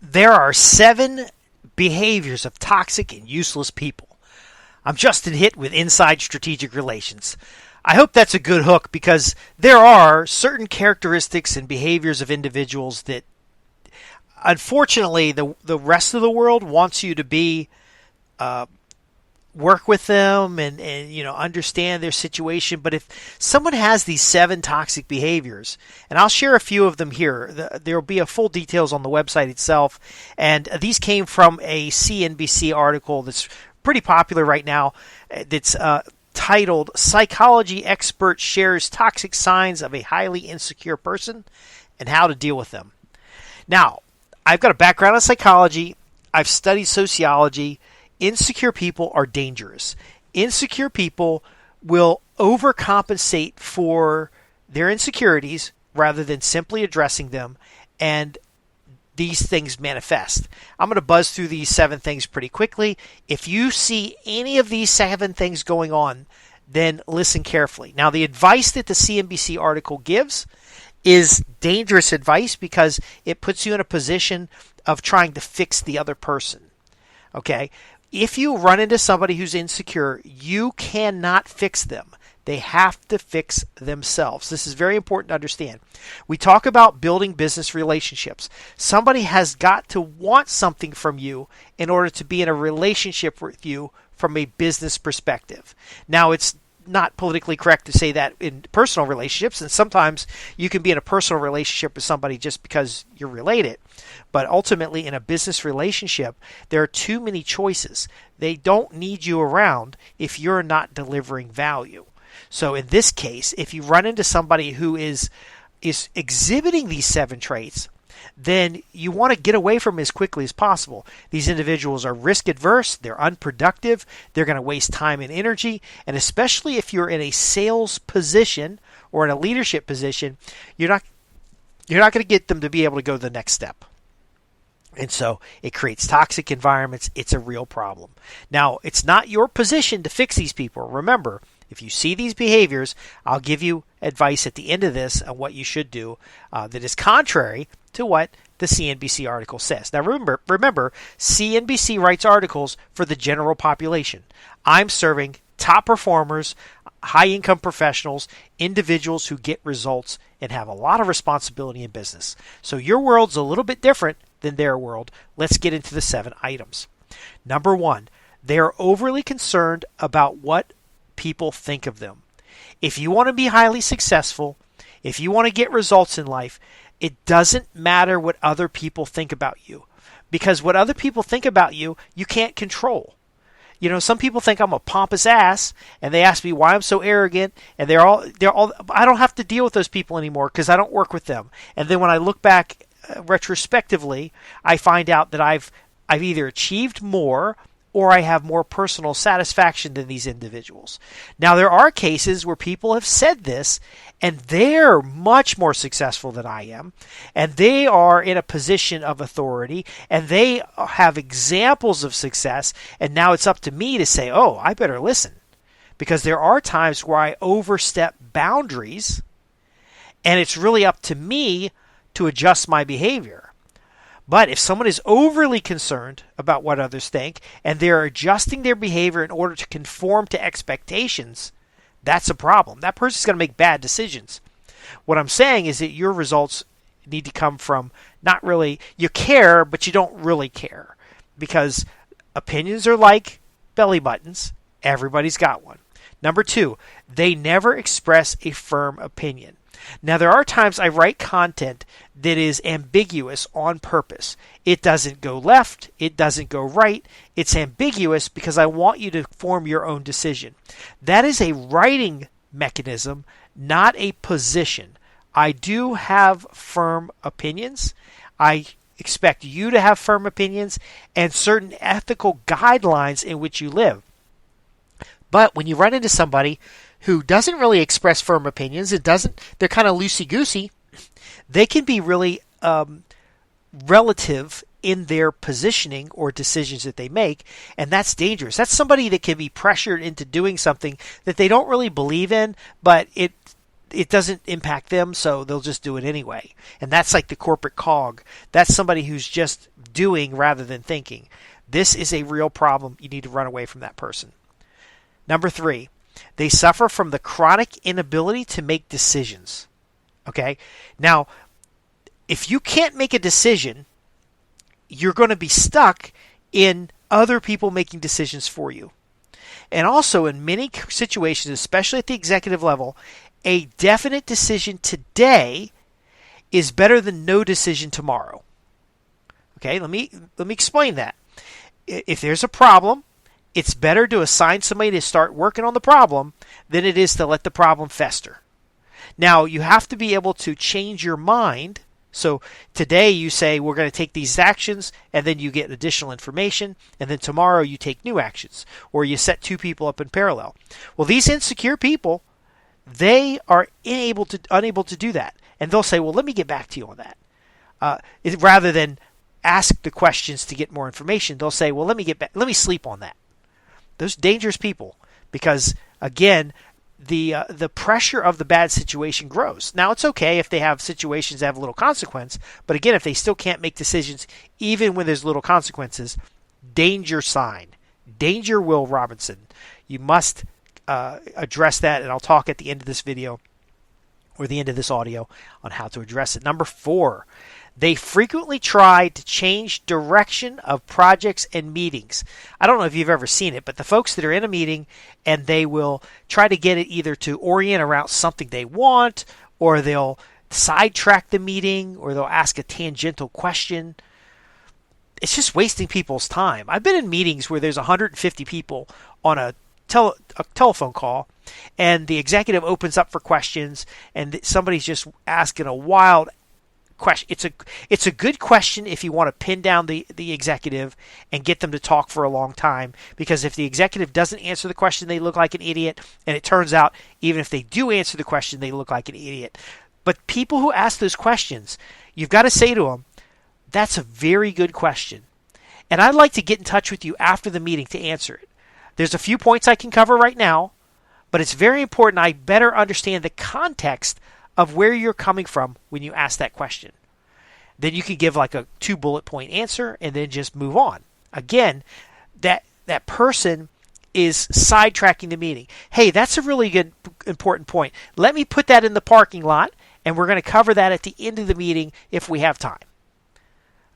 There are 7 behaviors of toxic and useless people. I'm Justin Hitt with Inside Strategic Relations. I hope that's a good hook because there are certain characteristics and behaviors of individuals that unfortunately the rest of the world wants you to be work with them and understand their situation. But if someone has these 7 toxic behaviors, and I'll share a few of them here, there will be a full details on the website itself, and these came from a CNBC article that's pretty popular right now. That's titled "Psychology Expert Shares Toxic Signs of a Highly Insecure Person and How to Deal with Them." Now, I've got a background in psychology. I've studied sociology. Insecure people are dangerous. Insecure people will overcompensate for their insecurities rather than simply addressing them, and these things manifest. I'm going to buzz through these 7 things pretty quickly. If you see any of these 7 things going on, then listen carefully. Now, the advice that the CNBC article gives is dangerous advice because it puts you in a position of trying to fix the other person. Okay? If you run into somebody who's insecure, you cannot fix them. They have to fix themselves. This is very important to understand. We talk about building business relationships. Somebody has got to want something from you in order to be in a relationship with you from a business perspective. Now, it's not politically correct to say that in personal relationships, and sometimes you can be in a personal relationship with somebody just because you're related. But ultimately, in a business relationship, there are too many choices. They don't need you around if you're not delivering value. So in this case, if you run into somebody who is exhibiting these 7 traits, then you want to get away from them as quickly as possible. These individuals are risk-averse, they're unproductive, they're going to waste time and energy, and especially if you're in a sales position or in a leadership position, you're not going to get them to be able to go to the next step. And so it creates toxic environments. It's a real problem. Now, it's not your position to fix these people. Remember, if you see these behaviors, I'll give you advice at the end of this on what you should do that is contrary to what the CNBC article says. Now, remember, CNBC writes articles for the general population. I'm serving top performers, high-income professionals, individuals who get results and have a lot of responsibility in business. So your world's a little bit different than their world. Let's get into the 7 items. Number 1, they are overly concerned about what people think of them. If you want to be highly successful, if you want to get results in life, it doesn't matter what other people think about you, because what other people think about you, you can't control. You know, some people think I'm a pompous ass, and they ask me why I'm so arrogant, and they're all. I don't have to deal with those people anymore because I don't work with them. And then when I look back retrospectively, I find out that I've either achieved more or I have more personal satisfaction than these individuals. Now, there are cases where people have said this, and they're much more successful than I am, and they are in a position of authority, and they have examples of success, and now it's up to me to say, oh, I better listen. Because there are times where I overstep boundaries, and it's really up to me to adjust my behavior. But if someone is overly concerned about what others think and they're adjusting their behavior in order to conform to expectations, that's a problem. That person's going to make bad decisions. What I'm saying is that your results need to come from not really, you care, but you don't really care. Because opinions are like belly buttons. Everybody's got one. Number 2, they never express a firm opinion. Now, there are times I write content that is ambiguous on purpose. It doesn't go left. It doesn't go right. It's ambiguous because I want you to form your own decision. That is a writing mechanism, not a position. I do have firm opinions. I expect you to have firm opinions and certain ethical guidelines in which you live. But when you run into somebody who doesn't really express firm opinions, they're kind of loosey-goosey, they can be really relative in their positioning or decisions that they make, and that's dangerous. That's somebody that can be pressured into doing something that they don't really believe in, but it doesn't impact them, so they'll just do it anyway. And that's like the corporate cog. That's somebody who's just doing rather than thinking. This is a real problem. You need to run away from that person. Number 3, they suffer from the chronic inability to make decisions. Okay? Now, if you can't make a decision, you're going to be stuck in other people making decisions for you. And also, in many situations, especially at the executive level, a definite decision today is better than no decision tomorrow. Okay, let me explain that. If there's a problem, it's better to assign somebody to start working on the problem than it is to let the problem fester. Now, you have to be able to change your mind. So today you say, we're going to take these actions, and then you get additional information, and then tomorrow you take new actions, or you set 2 people up in parallel. Well, these insecure people, they are unable to do that. And they'll say, well, let me get back to you on that. Rather than ask the questions to get more information, they'll say, well, let me sleep on that. Those dangerous people, because again, the pressure of the bad situation grows. Now, it's okay if they have situations that have little consequence, but again, if they still can't make decisions, even when there's little consequences, danger sign. Danger, Will Robinson. You must address that, and I'll talk at the end of this video or the end of this audio on how to address it. Number 4, they frequently try to change direction of projects and meetings. I don't know if you've ever seen it, but the folks that are in a meeting and they will try to get it either to orient around something they want, or they'll sidetrack the meeting, or they'll ask a tangential question. It's just wasting people's time. I've been in meetings where there's 150 people on a telephone call, and the executive opens up for questions, and somebody's just asking a wild question. It's a good question if you want to pin down the executive and get them to talk for a long time, because if the executive doesn't answer the question, they look like an idiot, and it turns out even if they do answer the question, they look like an idiot. But people who ask those questions, you've got to say to them, that's a very good question, and I'd like to get in touch with you after the meeting to answer it. There's a few points I can cover right now, but it's very important I better understand the context of where you're coming from when you ask that question. Then you can give like a 2 bullet point answer and then just move on. Again, that person is sidetracking the meeting. Hey, that's a really good, important point. Let me put that in the parking lot, and we're going to cover that at the end of the meeting if we have time.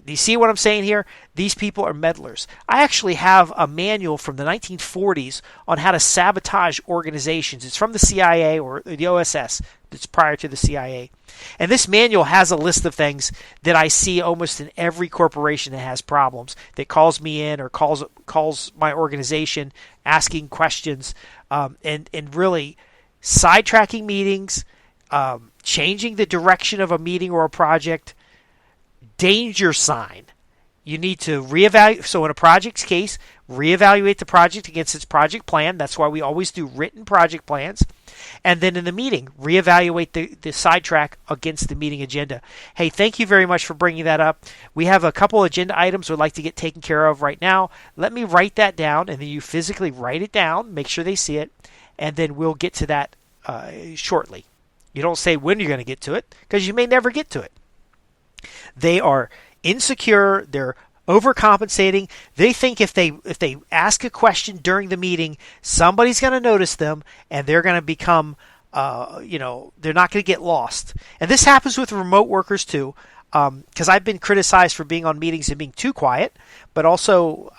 Do you see what I'm saying here? These people are meddlers. I actually have a manual from the 1940s on how to sabotage organizations. It's from the CIA or the OSS. It's prior to the CIA. And this manual has a list of things that I see almost in every corporation that has problems, that calls me in or calls my organization asking questions, and really sidetracking meetings, changing the direction of a meeting or a project. Danger sign. You need to reevaluate. So in a project's case, reevaluate the project against its project plan. That's why we always do written project plans. And then in the meeting, reevaluate the sidetrack against the meeting agenda. Hey, thank you very much for bringing that up. We have a couple agenda items we'd like to get taken care of right now. Let me write that down, and then you physically write it down, make sure they see it, and then we'll get to that shortly. You don't say when you're going to get to it, because you may never get to it. They are insecure. They're overcompensating. They think if they ask a question during the meeting, somebody's going to notice them, and they're going to become, they're not going to get lost. And this happens with remote workers too, because I've been criticized for being on meetings and being too quiet. But also,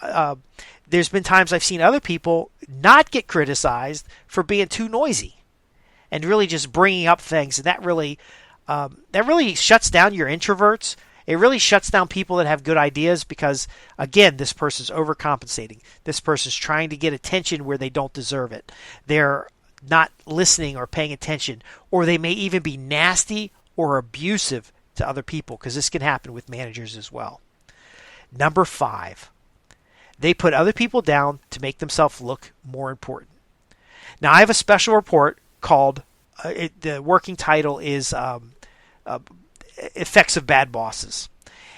there's been times I've seen other people not get criticized for being too noisy, and really just bringing up things, and that really shuts down your introverts. It really shuts down people that have good ideas, because, again, this person's overcompensating. This person's trying to get attention where they don't deserve it. They're not listening or paying attention, or they may even be nasty or abusive to other people, because this can happen with managers as well. Number 5, they put other people down to make themselves look more important. Now, I have a special report called, the working title is Effects of Bad Bosses.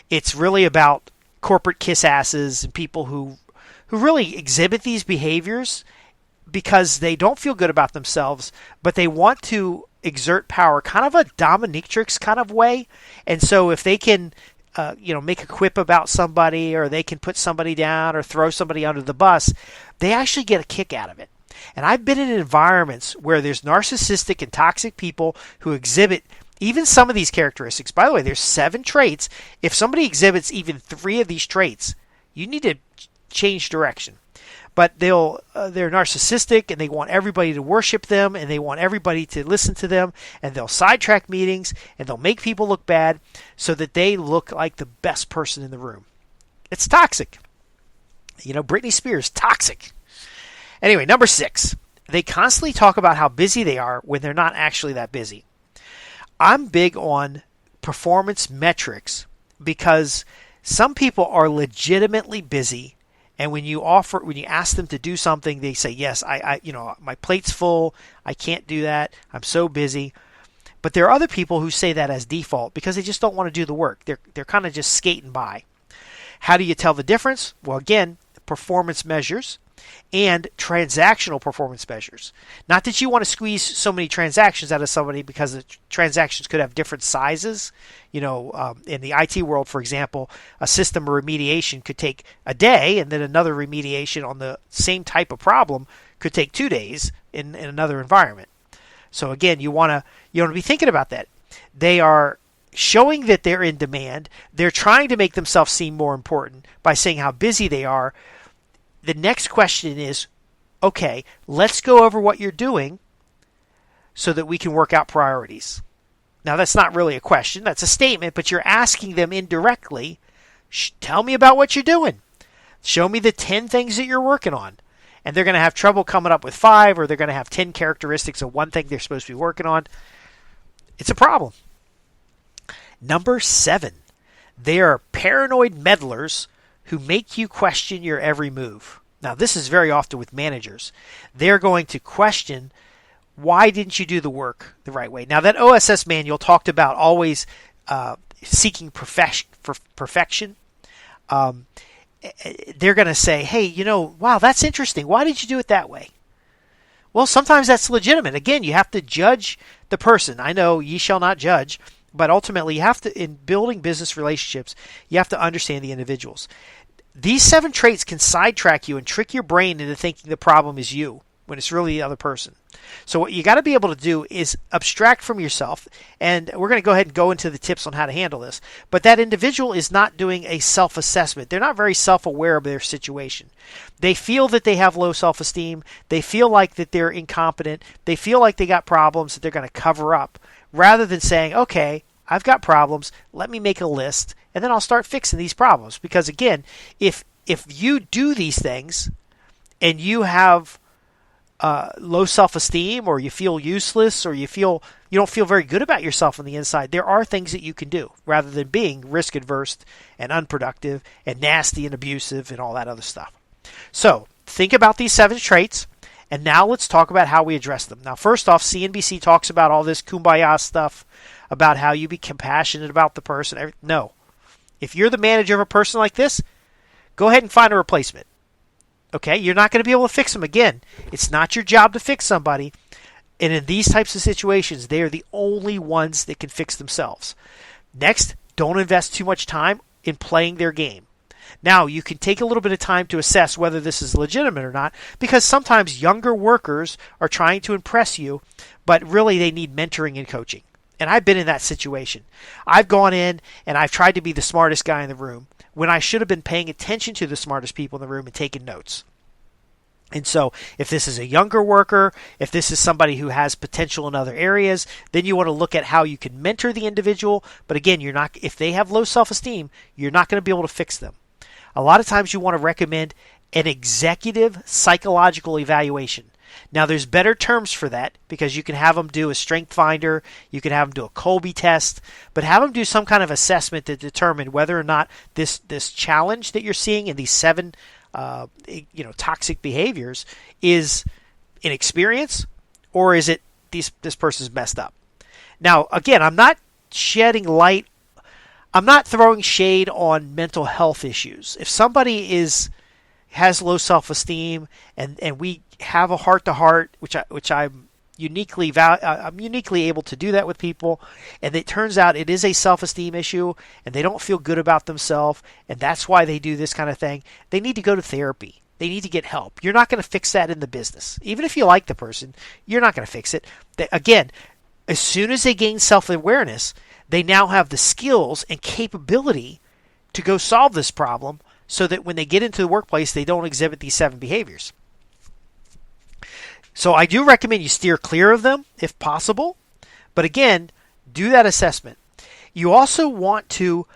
It's really about corporate kiss asses and people who really exhibit these behaviors, because they don't feel good about themselves, but they want to exert power, kind of a dominatrix kind of way. And so if they can, make a quip about somebody, or they can put somebody down or throw somebody under the bus, they actually get a kick out of it. And I've been in environments where there's narcissistic and toxic people who exhibit even some of these characteristics. By the way, there's 7 traits. If somebody exhibits even 3 of these traits, you need to change direction. But they're narcissistic, and they want everybody to worship them, and they want everybody to listen to them, and they'll sidetrack meetings, and they'll make people look bad so that they look like the best person in the room. It's toxic. Britney Spears, toxic. Anyway, number 6, they constantly talk about how busy they are when they're not actually that busy. I'm big on performance metrics because some people are legitimately busy, and when you ask them to do something, they say, yes, my plate's full, I can't do that, I'm so busy. But there are other people who say that as default because they just don't want to do the work. They're kind of just skating by. How do you tell the difference? Well, again, performance measures and transactional performance measures. Not that you want to squeeze so many transactions out of somebody, because the transactions could have different sizes. In the IT world, for example, a system remediation could take a day, and then another remediation on the same type of problem could take 2 days in another environment. So again, you want to be thinking about that. They are showing that they're in demand. They're trying to make themselves seem more important by saying how busy they are. The next question is, okay, let's go over what you're doing so that we can work out priorities. Now, that's not really a question. That's a statement, but you're asking them indirectly, tell me about what you're doing. Show me the 10 things that you're working on. And they're going to have trouble coming up with 5, or they're going to have 10 characteristics of one thing they're supposed to be working on. It's a problem. Number 7, they are paranoid meddlers who make you question your every move. Now, this is very often with managers. They're going to question, why didn't you do the work the right way? Now, that OSS manual talked about always seeking perfection. They're going to say, hey, wow, that's interesting. Why did you do it that way? Well, sometimes that's legitimate. Again, you have to judge the person. I know ye shall not judge. But ultimately, you have to, in building business relationships, you have to understand the individuals. These 7 traits can sidetrack you and trick your brain into thinking the problem is you when it's really the other person. So what you got to be able to do is abstract from yourself, and we're going to go ahead and go into the tips on how to handle this. But that individual is not doing a self-assessment. They're not very self-aware of their situation. They feel that they have low self-esteem. They feel like that they're incompetent. They feel like they got problems that they're going to cover up, rather than saying, okay, I've got problems, let me make a list, and then I'll start fixing these problems. Because again, if you do these things and you have low self-esteem, or you feel useless, or you don't feel very good about yourself on the inside, there are things that you can do rather than being risk-averse and unproductive and nasty and abusive and all that other stuff. So think about these 7 traits. And now let's talk about how we address them. Now, first off, CNBC talks about all this kumbaya stuff about how you be compassionate about the person. No. If you're the manager of a person like this, go ahead and find a replacement. Okay? You're not going to be able to fix them. Again, it's not your job to fix somebody. And in these types of situations, they are the only ones that can fix themselves. Next, don't invest too much time in playing their game. Now, you can take a little bit of time to assess whether this is legitimate or not, because sometimes younger workers are trying to impress you, but really they need mentoring and coaching. And I've been in that situation. I've gone in and I've tried to be the smartest guy in the room when I should have been paying attention to the smartest people in the room and taking notes. And so if this is a younger worker, if this is somebody who has potential in other areas, then you want to look at how you can mentor the individual. But again, if they have low self-esteem, you're not going to be able to fix them. A lot of times you want to recommend an executive psychological evaluation. Now, there's better terms for that because you can have them do a strength finder, you can have them do a Colby test, but have them do some kind of assessment to determine whether or not this challenge that you're seeing in these 7 toxic behaviors is inexperience, or is it this person's messed up. Now, again, I'm not throwing shade on mental health issues. If somebody has low self-esteem, and we have a heart-to-heart, which I'm uniquely able to do that with people, and it turns out it is a self-esteem issue, and they don't feel good about themselves, and that's why they do this kind of thing. They need to go to therapy. They need to get help. You're not going to fix that in the business. Even if you like the person, you're not going to fix it. Again, as soon as they gain self-awareness, they now have the skills and capability to go solve this problem so that when they get into the workplace, they don't exhibit these 7 behaviors. So I do recommend you steer clear of them if possible. But again, do that assessment. You also want to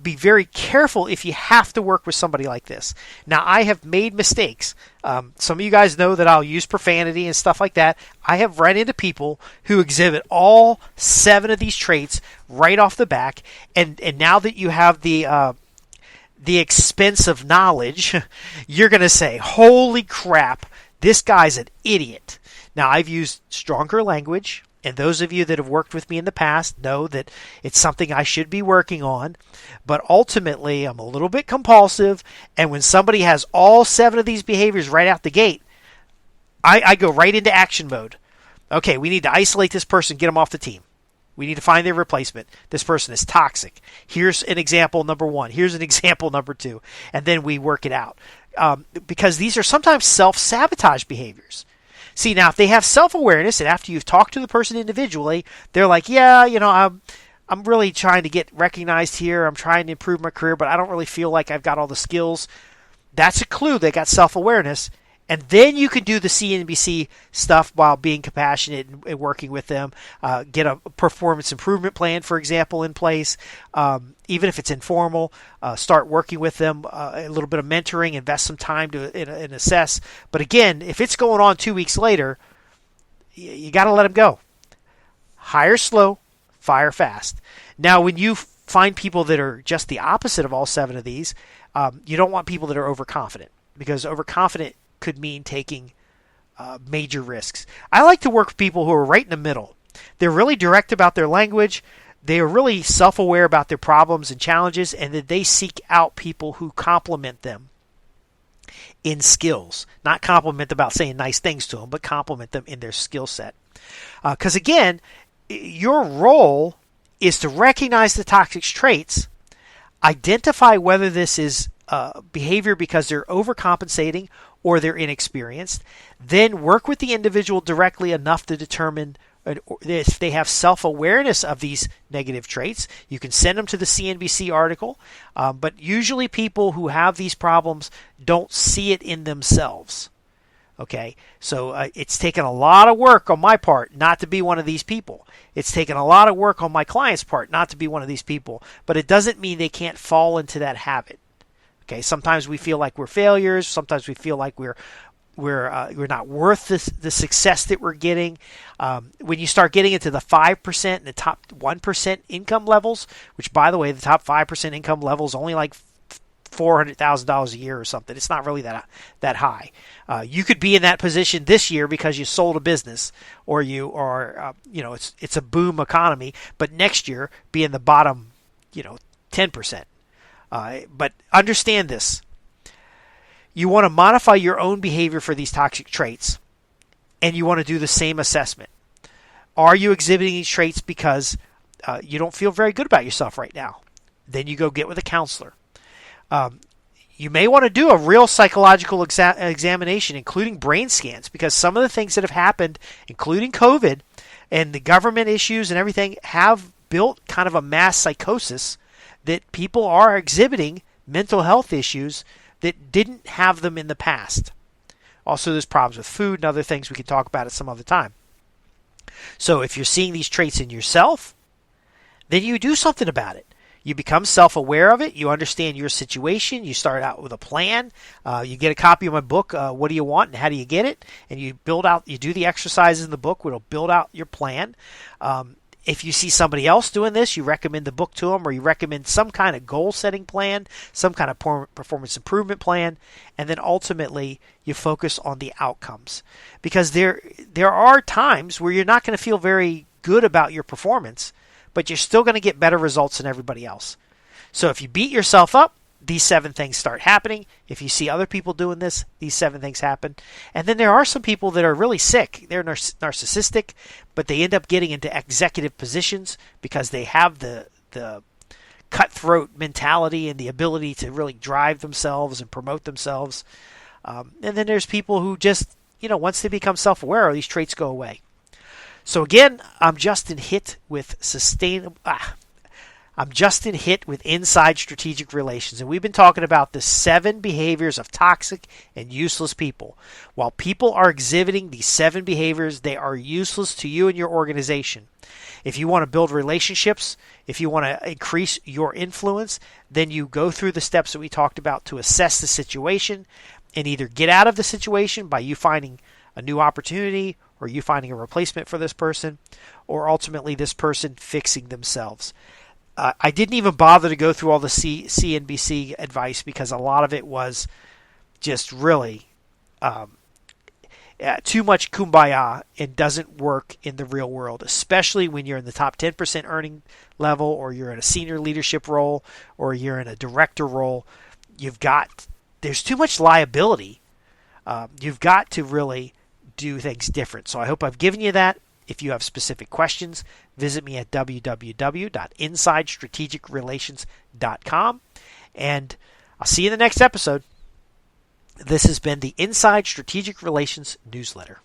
be very careful if you have to work with somebody like this. Now, I have made mistakes. Some of you guys know that I'll use profanity and stuff like that. I have run into people who exhibit all 7 of these traits right off the back. And now that you have the expense of knowledge, you're going to say, holy crap, this guy's an idiot. Now, I've used stronger language, and those of you that have worked with me in the past know that it's something I should be working on. But ultimately, I'm a little bit compulsive, and when somebody has all 7 of these behaviors right out the gate, I go right into action mode. Okay, we need to isolate this person, get them off the team. We need to find their replacement. This person is toxic. Here's an example number 1. Here's an example number 2. And then we work it out. Because these are sometimes self-sabotage behaviors. See, now if they have self-awareness, and after you've talked to the person individually, they're like, yeah, I'm really trying to get recognized here. I'm trying to improve my career, but I don't really feel like I've got all the skills. That's a clue they got self-awareness. And then you can do the CNBC stuff while being compassionate and working with them. Get a performance improvement plan, for example, in place. Even if it's informal, start working with them. A little bit of mentoring, invest some time and assess. But again, if it's going on 2 weeks later, you got to let them go. Hire slow, fire fast. Now, when you find people that are just the opposite of all 7 of these, you don't want people that are overconfident, because overconfident could mean taking major risks. I like to work with people who are right in the middle. They're really direct about their language. They are really self-aware about their problems and challenges, and that they seek out people who compliment them in skills. Not compliment about saying nice things to them, but compliment them in their skill set. Because again, your role is to recognize the toxic traits, identify whether this is behavior because they're overcompensating or they're inexperienced, then work with the individual directly enough to determine if they have self-awareness of these negative traits. You can send them to the CNBC article, but usually people who have these problems don't see it in themselves. Okay, so it's taken a lot of work on my part not to be one of these people. It's taken a lot of work on my client's part not to be one of these people, but it doesn't mean they can't fall into that habit. Okay, sometimes we feel like we're failures. Sometimes we feel like we're not worth the success that we're getting. When you start getting into the 5% and the top 1% income levels, which, by the way, the top 5% income level is only like $400,000 a year or something. It's not really that high. You could be in that position this year because you sold a business, or you are, it's a boom economy. But next year, be in the bottom, 10%. But understand this. You want to modify your own behavior for these toxic traits, and you want to do the same assessment. Are you exhibiting these traits because you don't feel very good about yourself right now? Then you go get with a counselor. You may want to do a real psychological examination, including brain scans, because some of the things that have happened, including COVID and the government issues and everything, have built kind of a mass psychosis that people are exhibiting mental health issues that didn't have them in the past. Also, there's problems with food and other things we can talk about at some other time. So if you're seeing these traits in yourself, then you do something about it. You become self-aware of it. You understand your situation. You start out with a plan. You get a copy of my book, What Do You Want and How Do You Get It? And you do the exercises in the book where it'll build out your plan. If you see somebody else doing this, you recommend the book to them, or you recommend some kind of goal-setting plan, some kind of performance improvement plan, and then ultimately you focus on the outcomes. Because there are times where you're not going to feel very good about your performance, but you're still going to get better results than everybody else. So if you beat yourself up, these 7 things start happening. If you see other people doing this, these 7 things happen. And then there are some people that are really sick. They're narcissistic, but they end up getting into executive positions because they have the cutthroat mentality and the ability to really drive themselves and promote themselves. And then there's people who just, once they become self-aware, these traits go away. So again, I'm Justin Hitt with Inside Strategic Relations, and we've been talking about the 7 behaviors of toxic and useless people. While people are exhibiting these 7 behaviors, they are useless to you and your organization. If you want to build relationships, if you want to increase your influence, then you go through the steps that we talked about to assess the situation and either get out of the situation by you finding a new opportunity or you finding a replacement for this person, or ultimately this person fixing themselves. I didn't even bother to go through all the CNBC advice because a lot of it was just really too much kumbaya and doesn't work in the real world, especially when you're in the top 10% earning level, or you're in a senior leadership role, or you're in a director role. There's too much liability. You've got to really do things different. So I hope I've given you that. If you have specific questions, visit me at www.insidestrategicrelations.com, and I'll see you in the next episode. This has been the Inside Strategic Relations newsletter.